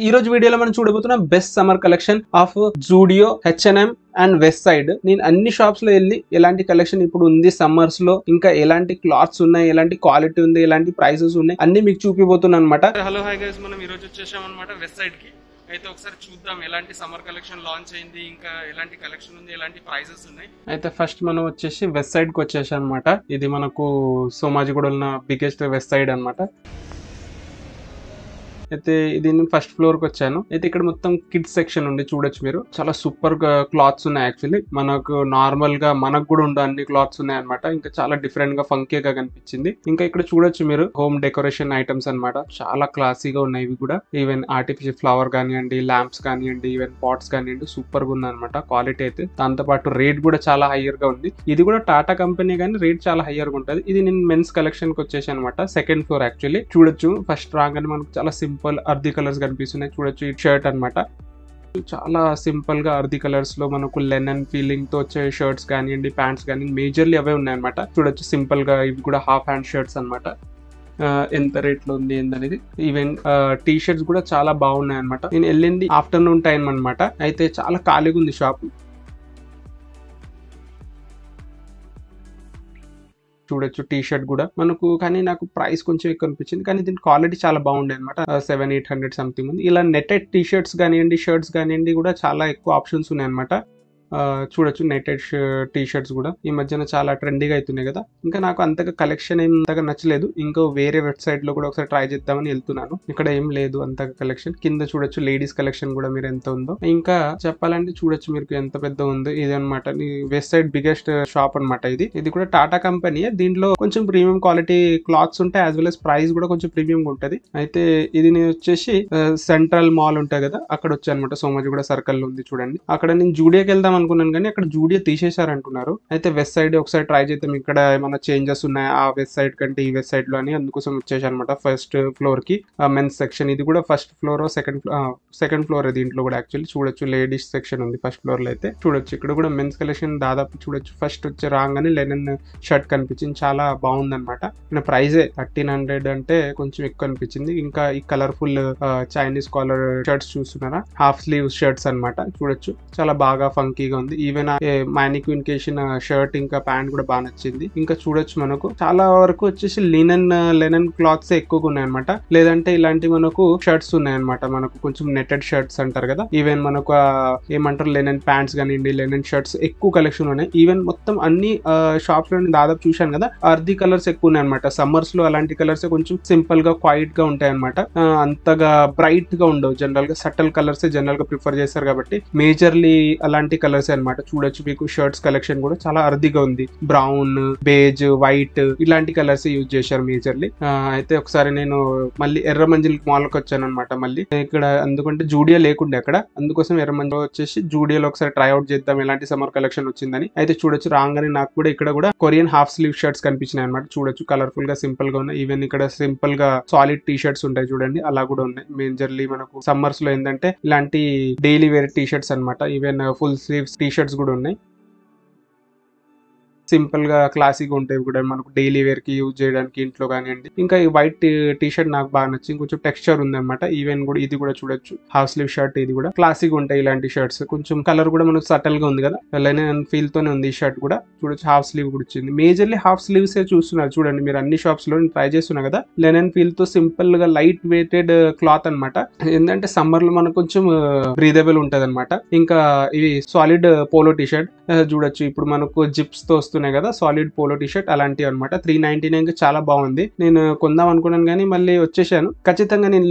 ఈ రోజు వీడియోలో మనం చూడబోతున్నాం best summer collection of Zudio, H&M and west side. నేను అన్ని షాప్స్ లో వెళ్ళి ఎలాంటి కలెక్షన్ ఇప్పుడు ఉంది సమ్మర్స్ లో, ఇంకా ఎలాంటి క్లాత్స్ ఉన్నాయి, ఎలాంటి క్వాలిటీ ఉంది, ఎలాంటి ప్రైసెస్ ఉన్నాయి అన్ని మీకు చూపిపోతున్నాను అనమాట. హలో హాయ్ గైస్, మనం ఈ రోజు వచ్చేసాం అనమాట వెస్ట్ సైడ్ కి. అయితే ఒకసారి చూద్దాం ఎలాంటి సమ్మర్ కలెక్షన్ లాంచ్ అయింది, ఇంకా ఎలాంటి కలెక్షన్ ఉంది, ఎలాంటి ప్రైసెస్ ఉన్నాయి. అయితే ఫస్ట్ మనం వచ్చేసి వెస్ట్ సైడ్ కి వచ్చేసాం అనమాట. ఇది మనకు సోమాజిగూడ ఉన్న బిగ్గెస్ట్ వెస్ట్ సైడ్ అనమాట. అయితే ఇది నేను ఫస్ట్ ఫ్లోర్ కి వచ్చాను. అయితే ఇక్కడ మొత్తం కిడ్స్ సెక్షన్ ఉంది, చూడొచ్చు మీరు. చాలా సూపర్ గా క్లాత్స్ ఉన్నాయి. యాక్చువల్లీ మనకు నార్మల్ గా మనకు కూడా ఉండే అన్ని క్లాత్స్ ఉన్నాయి అనమాట. ఇంకా చాలా డిఫరెంట్ గా ఫంకీగా కనిపించింది. ఇంకా ఇక్కడ చూడొచ్చు మీరు హోమ్ డెకరేషన్ ఐటమ్స్ అనమాట. చాలా క్లాసీగా ఉన్నాయి ఇవి కూడా. ఈవెన్ ఆర్టిఫిషియల్ ఫ్లవర్ కానివ్వండి, ల్యాంప్స్ కానివ్వండి, ఈవెన్ పాట్స్ కానివ్వండి, సూపర్ గా ఉంది అనమాట క్వాలిటీ అయితే. దాంతో పాటు రేట్ కూడా చాలా హయ్యర్ గా ఉంది. ఇది కూడా టాటా కంపెనీ కానీ రేట్ చాలా హయ్యర్ గా ఉంటుంది. ఇది నేను మెన్స్ కలెక్షన్ కి వచ్చేసి అనమాట. సెకండ్ ఫ్లోర్ యాక్చువల్లీ చూడొచ్చు. ఫస్ట్ రాగానే మనకు చాలా సింపుల్ అర్ధి కలర్స్ కనిపిస్తున్నాయి. చూడొచ్చు ఈ షర్ట్ అనమాట. చాలా సింపుల్ గా అర్ధి కలర్స్ లో మనకు లెనన్ ఫీలింగ్ తో వచ్చే షర్ట్స్ కానివ్వండి, ప్యాంట్స్ కానీ మేజర్లీ అవే ఉన్నాయన్నమాట. చూడొచ్చు సింపుల్ గా ఇవి కూడా హాఫ్ హ్యాండ్ షర్ట్స్ అనమాట. ఎంత రేట్ లో ఉంది ఏందనేది. ఈవెన్ టీ షర్ట్స్ కూడా చాలా బాగున్నాయి అనమాట. నేను వెళ్ళింది ఆఫ్టర్నూన్ టైం అనమాట. అయితే చాలా ఖాళీగా ఉంది షాప్. చూడొచ్చు టీ షర్ట్ కూడా మనకు, కానీ నాకు ప్రైస్ కొంచెం ఎక్కువ అనిపించింది. కానీ దీని క్వాలిటీ చాలా బాగుండే అనమాట. 700-800 సంథింగ్ ఉంది. ఇలా నెట్టెడ్ టీ షర్ట్స్ కానివ్వండి, షర్ట్స్ కానివ్వండి కూడా చాలా ఎక్కువ ఆప్షన్స్ ఉన్నాయి అనమాట. చూడొచ్చు నెట్టెడ్ టీ షర్ట్స్ కూడా ఈ మధ్యన చాలా ట్రెండీగా అవుతున్నాయి కదా. ఇంకా నాకు అంతగా కలెక్షన్ ఏం అంతగా నచ్చలేదు. ఇంకో వేరే వెబ్సైట్ లో కూడా ఒకసారి ట్రై చేద్దామని వెళ్తున్నాను. ఇక్కడ ఏం లేదు అంతగా కలెక్షన్. కింద చూడొచ్చు లేడీస్ కలెక్షన్ కూడా మీరు ఎంత ఉందో. ఇంకా చెప్పాలంటే చూడొచ్చు మీరు ఎంత పెద్ద ఉందో. ఇది అనమాట వెస్ట్ సైడ్ బిగ్గెస్ట్ షాప్ అనమాట. ఇది కూడా టాటా కంపెనీ. దీంట్లో కొంచెం ప్రీమియం క్వాలిటీ క్లాత్స్ ఉంటాయి, యాజ్ వెల్ as ప్రైస్ కూడా కొంచెం ప్రీమియం ఉంటది. అయితే ఇది నేను వచ్చేసి సెంట్రల్ మాల్ ఉంటాయి కదా, అక్కడ వచ్చాను అనమాట. సోమాజిగూడ సర్కిల్ లో ఉంది చూడండి. అక్కడ నేను జూడియోకి వెళ్దాం అనుకున్నాను కానీ అక్కడ జూడియో తీసేశారంటున్నారు. అయితే వెస్ట్ సైడ్ ఒకసారి ట్రై చేద్దాం, ఇక్కడ ఏమైనా చేంజెస్ ఉన్నాయి ఆ వెస్ట్ సైడ్ కంటే ఈ వెస్ట్ సైడ్ లో అని. అందుకోసం వచ్చేసాను అనమాట ఫస్ట్ ఫ్లోర్ కి. మెన్స్ సెక్షన్ ఇది కూడా ఫస్ట్ ఫ్లోర్ సెకండ్ ఫ్లోర్ దీంట్లో కూడా. యాక్చువల్లీ చూడొచ్చు లేడీస్ సెక్షన్ ఉంది ఫస్ట్ ఫ్లోర్ లో. అయితే చూడొచ్చు ఇక్కడ కూడా మెన్స్ కలెక్షన్ దాదాపు చూడొచ్చు. ఫస్ట్ వచ్చి రాగానే లెనన్ షర్ట్ కనిపించింది, చాలా బాగుంది అనమాట. ప్రైజే 1300 అంటే కొంచెం ఎక్కువ అనిపించింది. ఇంకా ఈ కలర్ఫుల్ చైనీస్ కాలర్ షర్ట్స్ చూస్తున్నారా, హాఫ్ స్లీవ్ షర్ట్స్ అనమాట. చూడొచ్చు చాలా బాగా ఫంకీగా ఉంది. ఈవెన్ మ్యానిక్విన్ కేషన్ షర్ట్ ఇంకా ప్యాంట్ కూడా బాగా నచ్చింది. ఇంకా చూడొచ్చు మనకు చాలా వరకు వచ్చేసి లెనన్ క్లాత్స్ ఎక్కువగా ఉన్నాయి అనమాట. లేదంటే ఇలాంటి మనకు షర్ట్స్ ఉన్నాయన్నమాట. మనకు కొంచెం నెట్టెడ్ షర్ట్స్ అంటారు కదా. ఈవెన్ మనకు ఏమంటారు లెనన్ ప్యాంట్స్ కానివ్వండి, లెనన్ షర్ట్స్ ఎక్కువ కలెక్షన్ ఉన్నాయి. ఈవెన్ మొత్తం అన్ని షాప్స్ లో దాదాపు చూశాను కదా, అర్ధి కలర్స్ ఎక్కువ ఉన్నాయి అనమాట. సమ్మర్స్ లో అలాంటి కలర్స్ కొంచెం సింపుల్ గా క్వైట్ గా ఉంటాయి అనమాట. అంతగా బ్రైట్ గా ఉండవు. జనరల్ గా సటల్ కలర్స్ జనరల్ గా ప్రిఫర్ చేస్తారు కాబట్టి మేజర్లీ అలాంటి కలర్స్ అనమాట. చూడొచ్చు మీకు షర్ట్స్ కలెక్షన్ కూడా చాలా అర్ధిగా ఉంది. బ్రౌన్, బేజ్, వైట్ ఇలాంటి కలర్స్ యూజ్ చేశారు మేజర్లీ. అయితే ఒకసారి నేను మళ్ళీ ఎర్రమంజిల్ మాల్ కి వచ్చాను అనమాట. మళ్ళీ ఇక్కడ ఎందుకంటే జూడియో లేకుండే అక్కడ, అందుకోసం ఎర్రమంజిల్ వచ్చేసి జూడియోలో ఒకసారి ట్రై అవుట్ చేద్దాం ఎలాంటి సమ్మర్ కలెక్షన్ వచ్చిందని. అయితే చూడొచ్చు రాగానే నాకు కూడా ఇక్కడ కూడా కొరియన్ హాఫ్ స్లీవ్ షర్ట్స్ కనిపించినాయి అనమాట. చూడొచ్చు కలర్ఫుల్ గా సింపుల్ గా ఉన్నాయి. ఈవెన్ ఇక్కడ సింపుల్ గా సాలిడ్ టీ షర్ట్స్ ఉంటాయి చూడండి, అలా కూడా ఉన్నాయి. మేజర్లీ మనకు సమ్మర్స్ లో ఏంటంటే ఇలాంటి డైలీ వేర్ టీ షర్ట్స్ అనమాట. Even full sleeves T shirts కూడా ఉన్నాయి. సింపుల్ గా క్లాసిక్ ఉంటాయి కూడా మనకు డైలీ వేర్ కి యూజ్ చేయడానికి ఇంట్లో కానివ్వండి. ఇంకా ఈ వైట్ టీ షర్ట్ నాకు బాగా నచ్చింది, కొంచెం టెక్స్చర్ ఉంది అనమాట. ఈవెన్ కూడా ఇది కూడా చూడొచ్చు హాఫ్ స్లీవ్ షర్ట్. ఇది కూడా క్లాసిక్ ఉంటాయి ఇలాంటి షర్ట్స్. కొంచెం కలర్ కూడా మనకు సటల్ గా ఉంది కదా, లెనన్ ఫీల్ తోనే ఉంది ఈ షర్ట్ కూడా. చూడొచ్చు హాఫ్ స్లీవ్ కూడా వచ్చింది. మేజర్లీ హాఫ్ స్లీవ్స్ చూస్తున్నారు చూడండి మీరు అన్ని షాప్స్ లో. ట్రై చేస్తున్నా కదా, లెనన్ ఫీల్ తో సింపుల్ గా లైట్ వెయిటెడ్ క్లాత్ అనమాట. ఏంటంటే సమ్మర్ లో మనకు కొంచెం బ్రీదబుల్ ఉంటది అనమాట. ఇంకా ఇవి సాలిడ్ పోలో టీ షర్ట్ చూడొచ్చు. ఇప్పుడు మనకు జిప్స్ తో వస్తున్నాయి కదా సాలిడ్ పోలో టీ షర్ట్, అలాంటివి అనమాట. 399 చాలా బాగుంది. నేను కొందాం అనుకున్నాను కానీ మళ్ళీ వచ్చేసాను. ఖచ్చితంగా నేను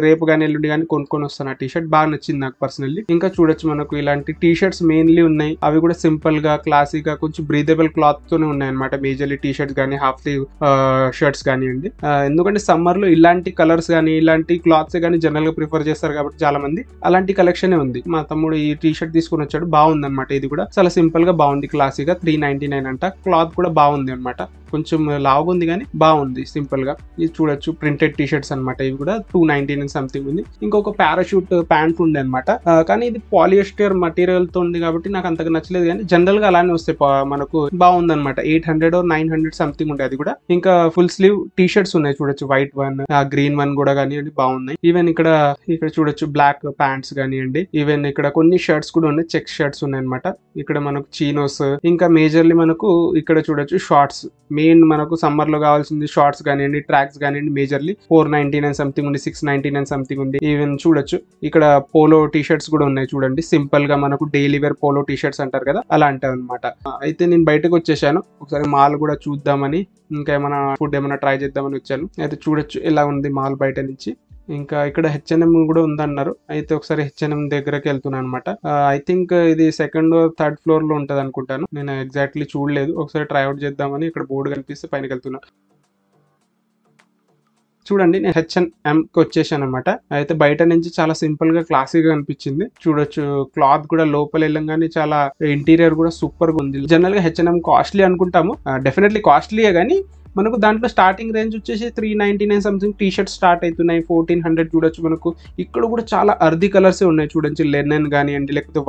రేపు కానీ ఎల్లుండి కానీ కొనుక్కొని వస్తాను. ఆ టీ షర్ట్ బాగా నచ్చింది నాకు పర్సనల్లీ. ఇంకా చూడొచ్చు మనకు ఇలాంటి టీ షర్ట్స్ మెయిన్లీ ఉన్నాయి. అవి కూడా సింపుల్ గా క్లాసిక్ గా కొంచెం బ్రీదబుల్ క్లాత్ తోనే ఉన్నాయి అనమాట. మేజర్లీ టీ షర్ట్స్ కానీ హాఫ్ స్లీవ్ షర్ట్స్ కానివ్వండి. ఎందుకంటే సమ్మర్ లో ఇలాంటి కలర్స్ కానీ ఇలాంటి క్లాత్స్ కానీ జనరల్ గా ప్రిఫర్ చేస్తారు కాబట్టి చాలా మంది అలాంటి కలెక్షన్ ఉంది. మా తమ్ముడు ఈ టీ షర్ట్ తీసుకుని వచ్చాడు, బాగుంది అనమాట. ఇది కూడా చాలా సింపుల్ గా బాగుంది, క్లాసిక్ గా 399 పెట్టారంట. క్లాత్ కూడా బాగుంది అనమాట, కొంచెం లావుగా ఉంది కానీ బాగుంది సింపుల్ గా. ఇది చూడొచ్చు ప్రింటెడ్ టీ షర్ట్స్ అనమాట. ఇవి కూడా 299 సంథింగ్ ఉంది. ఇంకొక పారాషూట్ ప్యాంట్ ఉంది అనమాట, కానీ ఇది పాలియస్టర్ మటీరియల్ తో ఉంది కాబట్టి నాకు అంతగా నచ్చలేదు, కానీ జనరల్ గా అలానే వస్తాయి మనకు. బాగుంది అనమాట. 800 or 900 సంథింగ్ ఉండే అది కూడా. ఇంకా ఫుల్ స్లీవ్ టీ షర్ట్స్ ఉన్నాయి చూడొచ్చు, వైట్ వన్, గ్రీన్ వన్ కూడా కానివ్వండి బాగున్నాయి. ఈవెన్ ఇక్కడ చూడొచ్చు బ్లాక్ ప్యాంట్స్ కానివ్వండి. ఈవెన్ ఇక్కడ కొన్ని షర్ట్స్ కూడా ఉన్నాయి, చెక్ షర్ట్స్ ఉన్నాయి అనమాట. ఇక్కడ మనకు చీనోస్, ఇంకా మేజర్లీ మనకు ఇక్కడ చూడొచ్చు షార్ట్స్. మెయిన్ మనకు సమ్మర్ లో కావాల్సింది షార్ట్స్ కానివ్వండి, ట్రాక్స్ కానివ్వండి. మేజర్లీ 499 సంథింగ్ ఉంది, 699 సంథింగ్ ఉంది. ఈవెన్ చూడొచ్చు ఇక్కడ పోలో టీ షర్ట్స్ కూడా ఉన్నాయి చూడండి. సింపుల్ గా మనకు daily wear polo T shirts అంటారు కదా, అలాంటివి అనమాట. అయితే నేను బయటకు వచ్చేసాను, ఒకసారి మాల్ కూడా చూద్దామని, ఇంకా ఏమైనా ఫుడ్ ఏమైనా ట్రై చేద్దామని వచ్చాను. అయితే చూడొచ్చు ఎలా ఉంది మాల్ బయట నుంచి. ఇంకా ఇక్కడ H&M కూడా ఉందన్నారు. అయితే ఒకసారి H&M దగ్గరకి వెళ్తున్నాను అనమాట. ఐ థింక్ ఇది సెకండ్ థర్డ్ ఫ్లోర్ లో ఉంటది అనుకుంటాను, నేను ఎగ్జాక్ట్లీ చూడలేదు. ఒకసారి ట్రైఅవుట్ చేద్దామని ఇక్కడ బోర్డు కనిపిస్తే పైనకి వెళ్తున్నా. చూడండి నేను H&M కి వచ్చేసాను అనమాట. అయితే బయట నుంచి చాలా సింపుల్ గా క్లాసిక్ గా అనిపించింది. చూడొచ్చు క్లాత్ కూడా లోపల వెళ్ళంగానే చాలా ఇంటీరియర్ కూడా సూపర్ గా ఉంది. జనరల్ గా H&M కాస్ట్లీ అనుకుంటాము, డెఫినెట్లీ కాస్ట్లీయే, కానీ మనకు దాంట్లో స్టార్టింగ్ రేంజ్ వచ్చేసి 399 సంథింగ్ టీ షర్ట్ స్టార్ట్ అవుతున్నాయి. 1400 చూడొచ్చు. మనకు ఇక్కడ కూడా చాలా అర్ది కలర్స్ ఉన్నాయి చూడొచ్చు. లెనన్ కానివ్వండి, లేకపోతే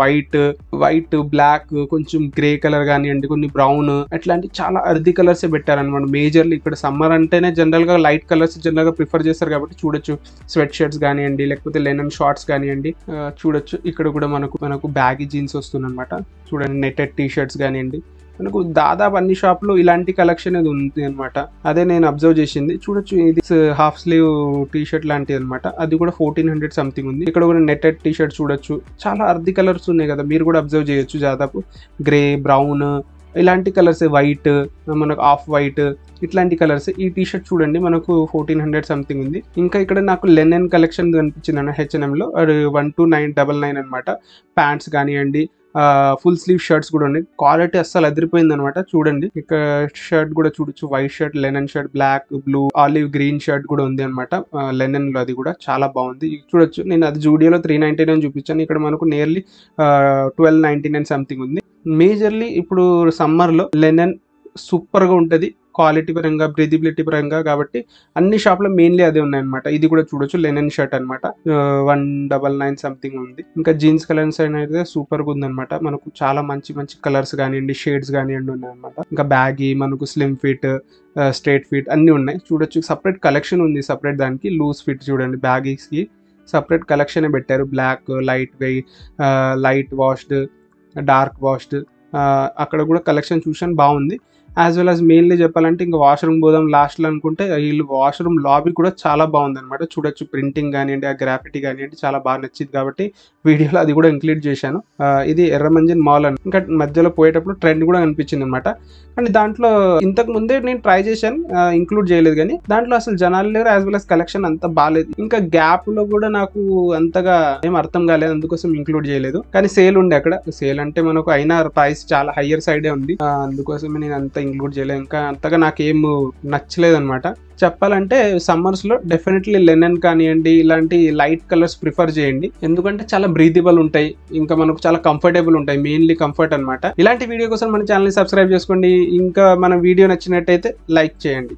వైట్, బ్లాక్, కొంచెం గ్రే కలర్ కానివ్వండి, కొన్ని బ్రౌన్, అట్లాంటి చాలా అర్ది కలర్స్ పెట్టారనమాట. మేజర్లీ ఇక్కడ సమ్మర్ అంటేనే జనరల్ గా లైట్ కలర్స్ జనరల్ గా ప్రిఫర్ చేస్తారు కాబట్టి చూడొచ్చు స్వెట్ షర్ట్స్ కానివ్వండి, లేకపోతే లెనన్ షార్ట్స్ కానివ్వండి. చూడొచ్చు ఇక్కడ కూడా మనకు బ్యాగీ జీన్స్ వస్తుంది అనమాట. చూడండి నెటెడ్ టీ షర్ట్స్ కానివ్వండి. మనకు దాదాపు అన్ని షాప్లో ఇలాంటి కలెక్షన్ అది ఉంది అనమాట. అదే నేను అబ్జర్వ్ చేసింది. చూడొచ్చు ఇది హాఫ్ స్లీవ్ టీ షర్ట్ లాంటిది అనమాట. అది కూడా 1400 సంథింగ్ ఉంది. ఇక్కడ కూడా నెటెడ్ టీ షర్ట్ చూడొచ్చు. చాలా అర్ది కలర్స్ ఉన్నాయి కదా, మీరు కూడా అబ్జర్వ్ చేయొచ్చు. దాదాపు గ్రే, బ్రౌన్, ఇలాంటి కలర్స్, వైట్, మనకు ఆఫ్ వైట్, ఇట్లాంటి కలర్స్. ఈ టీ షర్ట్ చూడండి మనకు 1400 సంథింగ్ ఉంది. ఇంకా ఇక్కడ నాకు లెనన్ కలెక్షన్ కనిపించింది అన్న H&M లో. అది 12999 అనమాట. ప్యాంట్స్ కానివ్వండి, ఫుల్ స్లీవ్ షర్ట్స్ కూడా ఉన్నాయి. క్వాలిటీ అస్సలు అదిరిపోయింది అనమాట. చూడండి ఇక్కడ షర్ట్ కూడా చూడొచ్చు, white shirt, linen shirt, black, blue, olive green shirt కూడా ఉంది అనమాట లెనన్ లో. అది కూడా చాలా బాగుంది. చూడొచ్చు నేను అది జూడియోలో 399 చూపించాను, ఇక్కడ మనకు నియర్లీ 1299 సంథింగ్ ఉంది. మేజర్లీ ఇప్పుడు సమ్మర్ లో లెనన్ సూపర్ గా ఉంటది క్వాలిటీ పరంగా, బ్రీదిబిలిటీ పరంగా, కాబట్టి అన్ని షాప్లో మెయిన్లీ అదే ఉన్నాయన్నమాట. ఇది కూడా చూడొచ్చు లెనన్ షర్ట్ అనమాట, 199 సంథింగ్ ఉంది. ఇంకా జీన్స్ కలర్స్ అనేది సూపర్ గా ఉందన్నమాట. మనకు చాలా మంచి కలర్స్ కానివ్వండి, షేడ్స్ కానివ్వండి ఉన్నాయన్నమాట. ఇంకా బ్యాగీ, మనకు స్లిమ్ ఫిట్, స్ట్రైట్ ఫిట్ అన్ని ఉన్నాయి. చూడొచ్చు సపరేట్ కలెక్షన్ ఉంది. సపరేట్ దానికి లూజ్ ఫిట్ చూడండి, బ్యాగీస్కి సపరేట్ కలెక్షన్ పెట్టారు. Black, light washed, dark washed, అక్కడ కూడా కలెక్షన్ చూసాను, బాగుంది. యాజ్ వెల్ యాజ్ మెయిన్లీ చెప్పాలంటే ఇంకా వాష్రూమ్ పోదాం లాస్ట్లో అనుకుంటే, వీళ్ళు వాష్రూమ్ లాబీ కూడా చాలా బాగుంది అనమాట. చూడొచ్చు ప్రింటింగ్ కానివ్వండి, ఆ గ్రాఫిటీ కానివ్వండి చాలా బాగా నచ్చింది కాబట్టి వీడియోలో అది కూడా ఇంక్లూడ్ చేశాను. ఇది ఎర్రమంజిన్ మాల్ అని ఇంకా మధ్యలో పోయేటప్పుడు ట్రెండ్ కూడా కనిపించింది అనమాట. కానీ దాంట్లో ఇంతకు ముందే నేను ట్రై చేశాను, ఇంక్లూడ్ చేయలేదు, కానీ దాంట్లో అసలు జనాలు లేరు, యాజ్ వెల్ యాజ్ కలెక్షన్ అంత బాగాలేదు. ఇంకా గ్యాప్ లో కూడా నాకు అంతగా ఏం అర్థం కాలేదు, అందుకోసం ఇంక్లూడ్ చేయలేదు. కానీ సేల్ ఉండే అక్కడ. సేల్ అంటే మనకు అయినా ప్రైస్ చాలా హయ్యర్ సైడే ఉంది, అందుకోసమే నేను అంత ఇంక్లూడ్ చేయలేదు. ఇంకా అంతగా నాకేం నచ్చలేదు అనమాట. చెప్పాలంటే సమ్మర్స్ లో డెఫినెట్లీ లెనన్ కానివ్వండి, ఇలాంటి లైట్ కలర్స్ ప్రిఫర్ చేయండి, ఎందుకంటే చాలా బ్రీదబుల్ ఉంటాయి, ఇంకా మనకు చాలా కంఫర్టబుల్ ఉంటాయి. మెయిన్లీ కంఫర్ట్ అనమాట. ఇలాంటి వీడియో కోసం మన ఛానల్ ని సబ్స్క్రైబ్ చేసుకోండి. ఇంకా మన వీడియో నచ్చినట్టయితే లైక్ చేయండి.